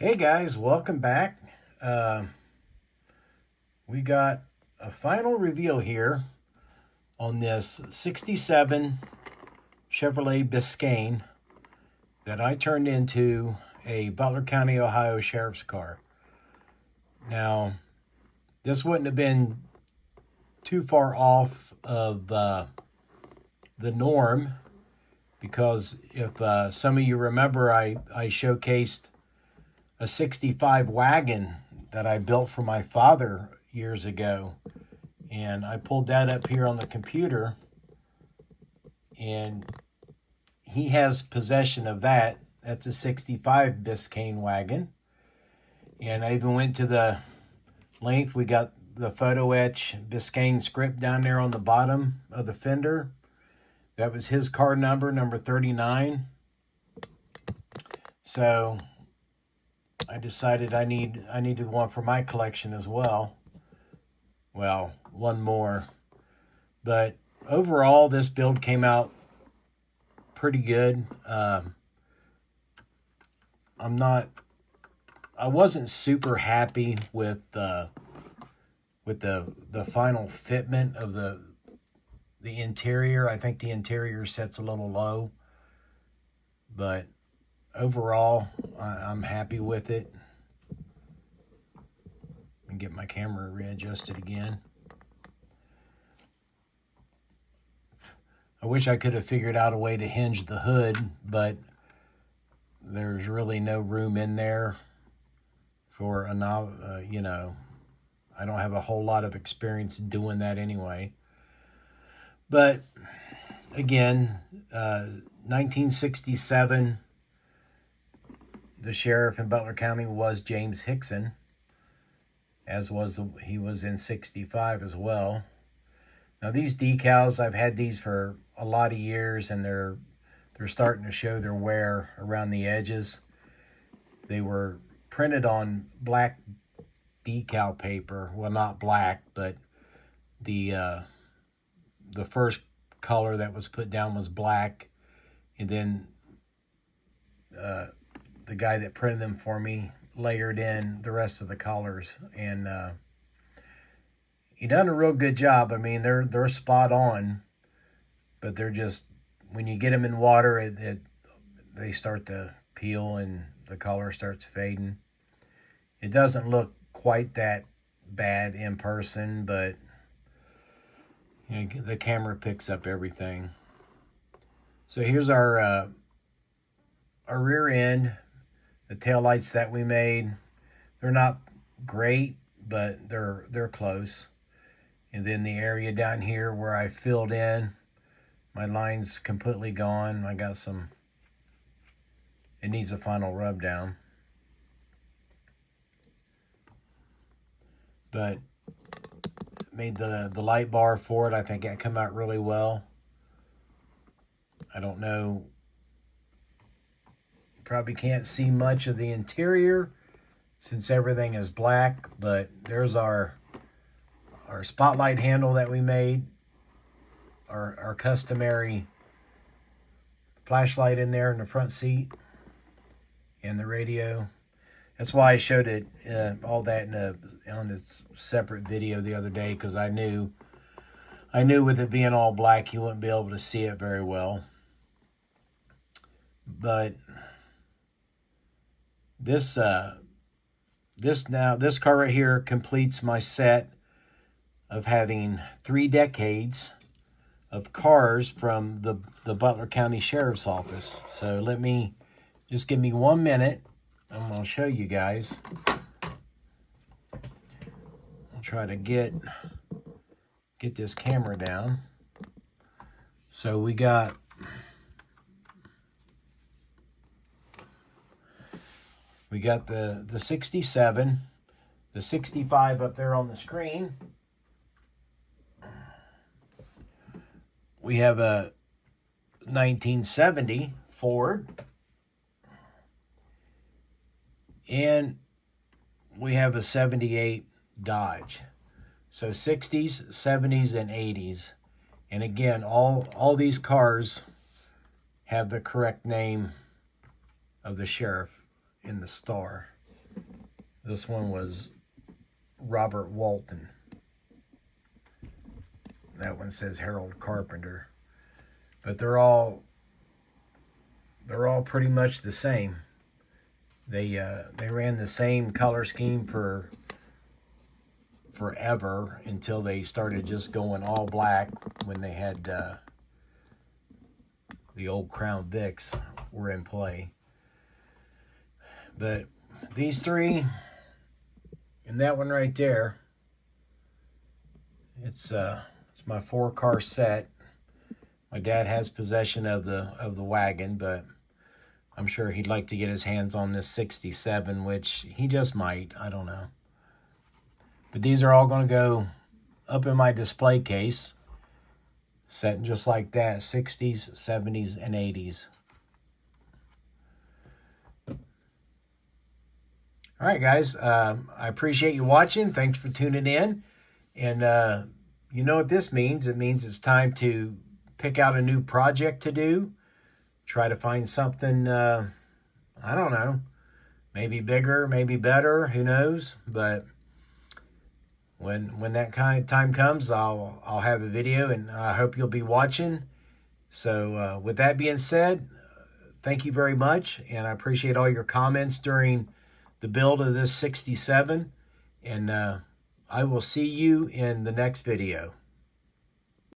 Hey guys, welcome back. We got a final reveal here on this 67 Chevrolet Biscayne that I turned into a Butler County, Ohio sheriff's car. Now, this wouldn't have been too far off of the norm, because if some of you remember, I showcased a 65 wagon that I built for my father years ago. And I pulled that up here on the computer, and he has possession of that. That's a 65 Biscayne wagon. And I even went to the length. We got the photo etch Biscayne script down there on the bottom of the fender. That was his car number 39. So I decided I needed one for my collection as well. Well, one more. But overall, this build came out pretty good. I wasn't super happy with the final fitment of the interior. I think the interior sets a little low, but overall, I'm happy with it. And get my camera readjusted again. I wish I could have figured out a way to hinge the hood, but there's really no room in there for a I don't have a whole lot of experience doing that anyway. But again, 1967, the sheriff in Butler County was James Hickson, as he was in 65 as well. Now these decals, I've had these for a lot of years, and they're starting to show their wear around the edges. They were printed on black decal paper. Well, not black, but the first color that was put down was black, and then the guy that printed them for me layered in the rest of the colors, and he done a real good job. I mean, they're spot on, but they're just, when you get them in water, they start to peel and the color starts fading. It doesn't look quite that bad in person, but the camera picks up everything. So here's our rear end. The taillights that we made, they're not great, but they're close. And then the area down here where I filled in, my line's completely gone. I got it needs a final rub down. But made the light bar for it. I think that come out really well. I don't know, probably can't see much of the interior since everything is black, but there's our spotlight handle that we made, our customary flashlight in there in the front seat, and the radio. That's why I showed it all that on this separate video the other day, because I knew with it being all black, you wouldn't be able to see it very well. But this car right here completes my set of having 3 decades of cars from the Butler County Sheriff's Office. So give me 1 minute. I'm going to show you guys. I'll try to get this camera down. So we got the 67, the 65 up there on the screen. We have a 1970 Ford. And we have a 78 Dodge. So 60s, 70s, and 80s. And again, all these cars have the correct name of the sheriff in the star. This one was Robert Walton. That one says Harold Carpenter. But they're all pretty much the same. They ran the same color scheme for forever until they started just going all black when they had the old Crown Vics were in play. But these three and that one right there, it's my 4-car set. My dad has possession of the wagon, but I'm sure he'd like to get his hands on this 67, which he just might. I don't know. But these are all going to go up in my display case, set just like that, 60s, 70s, and 80s. All right, guys. I appreciate you watching. Thanks for tuning in. And you know what this means. It means it's time to pick out a new project to do. Try to find something, I don't know, maybe bigger, maybe better, who knows. But when that kind of time comes, I'll have a video, and I hope you'll be watching. So with that being said, thank you very much, and I appreciate all your comments during the build of this 67, and I will see you in the next video.